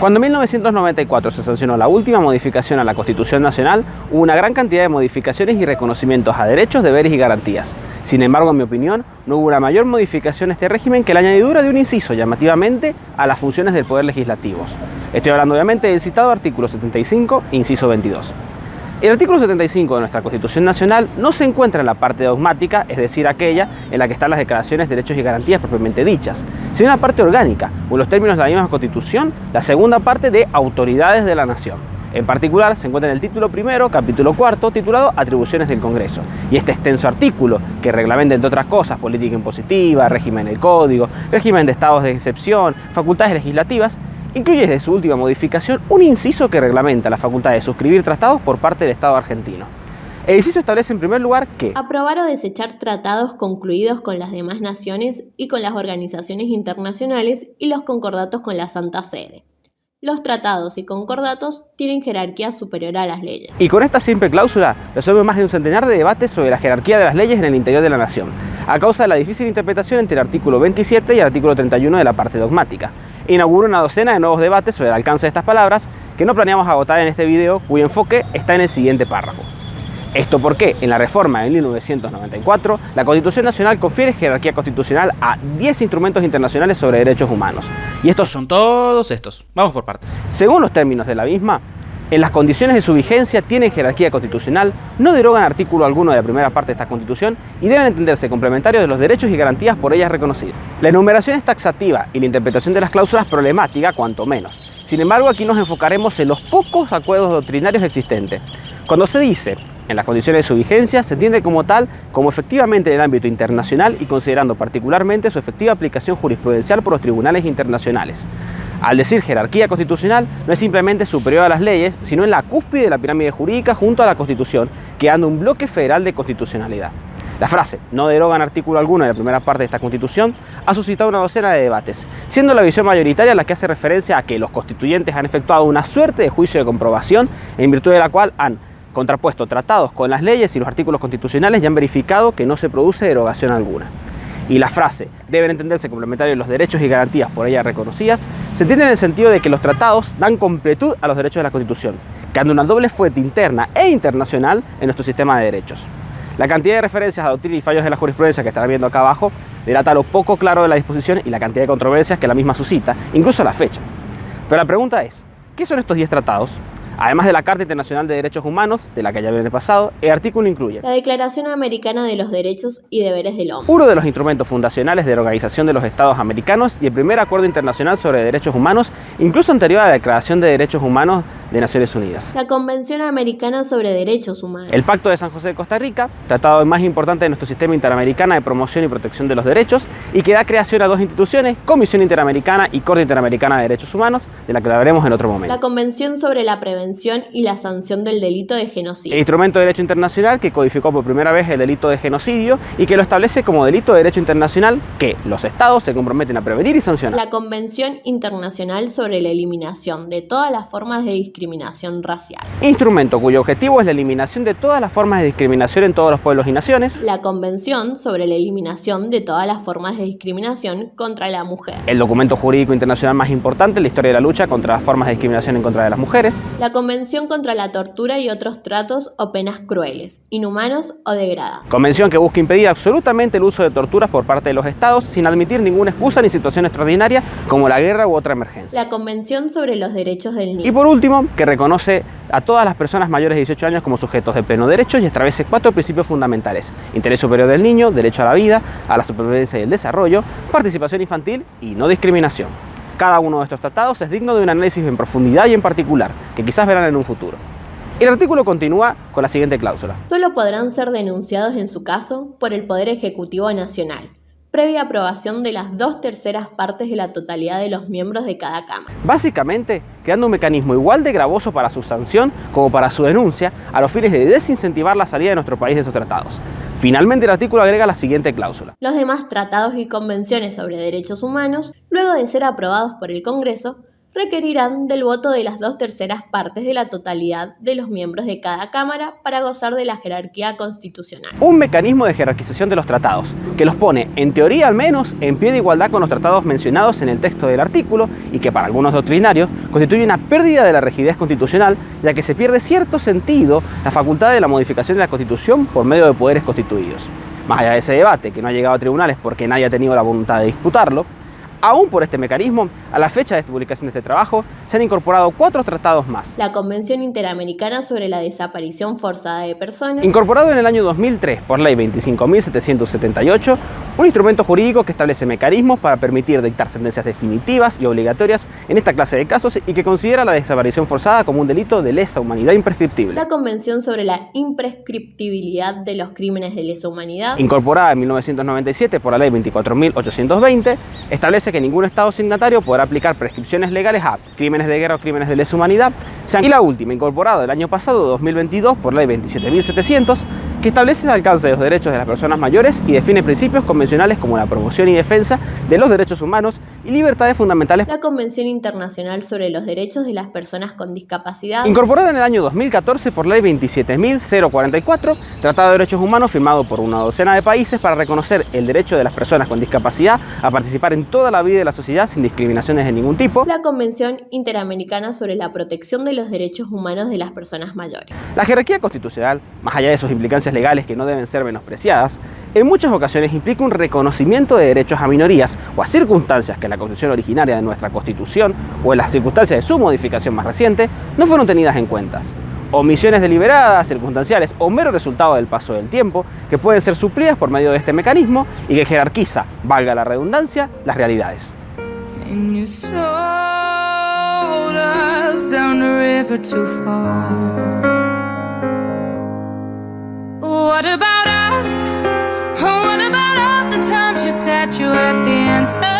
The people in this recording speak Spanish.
Cuando en 1994 se sancionó la última modificación a la Constitución Nacional, hubo una gran cantidad de modificaciones y reconocimientos a derechos, deberes y garantías. Sin embargo, en mi opinión, no hubo una mayor modificación a este régimen que la añadidura de un inciso llamativamente a las funciones del Poder Legislativo. Estoy hablando obviamente del citado artículo 75, inciso 22. El artículo 75 de nuestra Constitución Nacional no se encuentra en la parte dogmática, es decir, aquella en la que están las declaraciones de derechos y garantías propiamente dichas, sino en la parte orgánica, o en los términos de la misma Constitución, la segunda parte de autoridades de la nación. En particular, se encuentra en el título primero, capítulo cuarto, titulado Atribuciones del Congreso. Y este extenso artículo, que reglamenta, entre otras cosas, política impositiva, régimen del código, régimen de estados de excepción, facultades legislativas, incluye desde su última modificación un inciso que reglamenta la facultad de suscribir tratados por parte del Estado argentino. El inciso establece en primer lugar que aprobar o desechar tratados concluidos con las demás naciones y con las organizaciones internacionales y los concordatos con la Santa Sede. Los tratados y concordatos tienen jerarquía superior a las leyes. Y con esta simple cláusula resuelve más de un centenar de debates sobre la jerarquía de las leyes en el interior de la nación, a causa de la difícil interpretación entre el artículo 27 y el artículo 31 de la parte dogmática. Inaugura una docena de nuevos debates sobre el alcance de estas palabras que no planeamos agotar en este video, cuyo enfoque está en el siguiente párrafo. Esto porque, en la reforma de 1994, la Constitución Nacional confiere jerarquía constitucional a 10 instrumentos internacionales sobre derechos humanos. Y estos son todos estos. Vamos por partes. Según los términos de la misma, en las condiciones de su vigencia tienen jerarquía constitucional, no derogan artículo alguno de la primera parte de esta Constitución y deben entenderse complementarios de los derechos y garantías por ellas reconocidos. La enumeración es taxativa y la interpretación de las cláusulas problemática, cuanto menos. Sin embargo, aquí nos enfocaremos en los pocos acuerdos doctrinarios existentes. Cuando se dice en las condiciones de su vigencia, se entiende como tal, como efectivamente en el ámbito internacional y considerando particularmente su efectiva aplicación jurisprudencial por los tribunales internacionales. Al decir jerarquía constitucional, no es simplemente superior a las leyes, sino en la cúspide de la pirámide jurídica junto a la Constitución, creando un bloque federal de constitucionalidad. La frase, no derogan artículo alguno de la primera parte de esta Constitución, ha suscitado una docena de debates, siendo la visión mayoritaria la que hace referencia a que los constituyentes han efectuado una suerte de juicio de comprobación, en virtud de la cual han contrapuesto tratados con las leyes y los artículos constitucionales y han verificado que no se produce derogación alguna. Y la frase, deben entenderse complementarios los derechos y garantías por ellas reconocidas, se entiende en el sentido de que los tratados dan completud a los derechos de la Constitución, creando una doble fuente interna e internacional en nuestro sistema de derechos. La cantidad de referencias a doctrina y fallos de la jurisprudencia que estarán viendo acá abajo delata lo poco claro de la disposición y la cantidad de controversias que la misma suscita, incluso la fecha. Pero la pregunta es, ¿qué son estos 10 tratados? Además de la Carta Internacional de Derechos Humanos, de la que ya viene pasado, el artículo incluye la Declaración Americana de los Derechos y Deberes del Hombre, uno de los instrumentos fundacionales de la Organización de los Estados Americanos y el primer acuerdo internacional sobre derechos humanos, incluso anterior a la Declaración de Derechos Humanos de Naciones Unidas, la Convención Americana sobre Derechos Humanos, el Pacto de San José de Costa Rica, tratado más importante de nuestro sistema interamericano de promoción y protección de los derechos y que da creación a dos instituciones, Comisión Interamericana y Corte Interamericana de Derechos Humanos, de la que hablaremos en otro momento. La Convención sobre la Prevención y la sanción del delito de El genocidio, instrumento de derecho internacional que codificó por primera vez el delito de genocidio y que lo establece como delito de derecho internacional que los estados se comprometen a prevenir y sancionar. la Convención Internacional sobre la Eliminación de todas las formas de discriminación racial, Instrumento cuyo objetivo es la eliminación de todas las formas de discriminación en todos los pueblos y naciones. la Convención sobre la Eliminación de todas las formas de discriminación contra la mujer, El documento jurídico internacional más importante en la historia de la lucha contra las formas de discriminación en contra de las mujeres. la Convención contra la tortura y otros tratos o penas crueles, inhumanos o degradantes, Convención que busca impedir absolutamente el uso de torturas por parte de los estados sin admitir ninguna excusa ni situación extraordinaria como la guerra u otra emergencia. la Convención sobre los Derechos del Niño, Y por último, que reconoce a todas las personas mayores de 18 años como sujetos de pleno derecho y establece 4 principios fundamentales: interés superior del niño, derecho a la vida, a la supervivencia y el desarrollo, participación infantil y no discriminación. Cada uno de estos tratados es digno de un análisis en profundidad y en particular, que quizás verán en un futuro. El artículo continúa con la siguiente cláusula. solo podrán ser denunciados en su caso por el Poder Ejecutivo Nacional, previa aprobación de las 2/3 partes de la totalidad de los miembros de cada Cámara. Básicamente, creando un mecanismo igual de gravoso para su sanción como para su denuncia, a los fines de desincentivar la salida de nuestro país de esos tratados. Finalmente, el artículo agrega la siguiente cláusula. Los demás tratados y convenciones sobre derechos humanos, luego de ser aprobados por el Congreso, requerirán del voto de las 2/3 partes de la totalidad de los miembros de cada Cámara para gozar de la jerarquía constitucional. Un mecanismo de jerarquización de los tratados, que los pone, en teoría al menos, en pie de igualdad con los tratados mencionados en el texto del artículo y que para algunos doctrinarios constituye una pérdida de la rigidez constitucional, ya que se pierde cierto sentido la facultad de la modificación de la Constitución por medio de poderes constituidos. Más allá de ese debate, que no ha llegado a tribunales porque nadie ha tenido la voluntad de disputarlo, aún por este mecanismo, a la fecha de publicación de este trabajo, se han incorporado 4 tratados más. La Convención Interamericana sobre la Desaparición Forzada de Personas, Incorporado en el año 2003 por Ley 25.778, un instrumento jurídico que establece mecanismos para permitir dictar sentencias definitivas y obligatorias en esta clase de casos y que considera la desaparición forzada como un delito de lesa humanidad imprescriptible. la Convención sobre la Imprescriptibilidad de los Crímenes de Lesa Humanidad, Incorporada en 1997 por la Ley 24.820, establece que ningún Estado signatario podrá aplicar prescripciones legales a crímenes de guerra o crímenes de lesa humanidad. Y la última, incorporada el año pasado, 2022, por Ley 27.700, que establece el alcance de los derechos de las personas mayores y define principios convencionales como la promoción y defensa de los derechos humanos y libertades fundamentales. la Convención Internacional sobre los Derechos de las Personas con Discapacidad, Incorporada en el año 2014 por Ley 27.044, Tratado de Derechos Humanos firmado por una docena de países para reconocer el derecho de las personas con discapacidad a participar en toda la vida de la sociedad sin discriminaciones de ningún tipo. la Convención Interamericana sobre la Protección de los Derechos Humanos de las Personas Mayores. La jerarquía constitucional, más allá de sus implicancias legales que no deben ser menospreciadas, en muchas ocasiones implica un reconocimiento de derechos a minorías o a circunstancias que en la constitución originaria de nuestra Constitución o en las circunstancias de su modificación más reciente no fueron tenidas en cuenta. Omisiones deliberadas, circunstanciales o mero resultado del paso del tiempo que pueden ser suplidas por medio de este mecanismo y que jerarquiza, valga la redundancia, las realidades. And you sold us down the river too far. What about us? What about all the times you said you had the answer?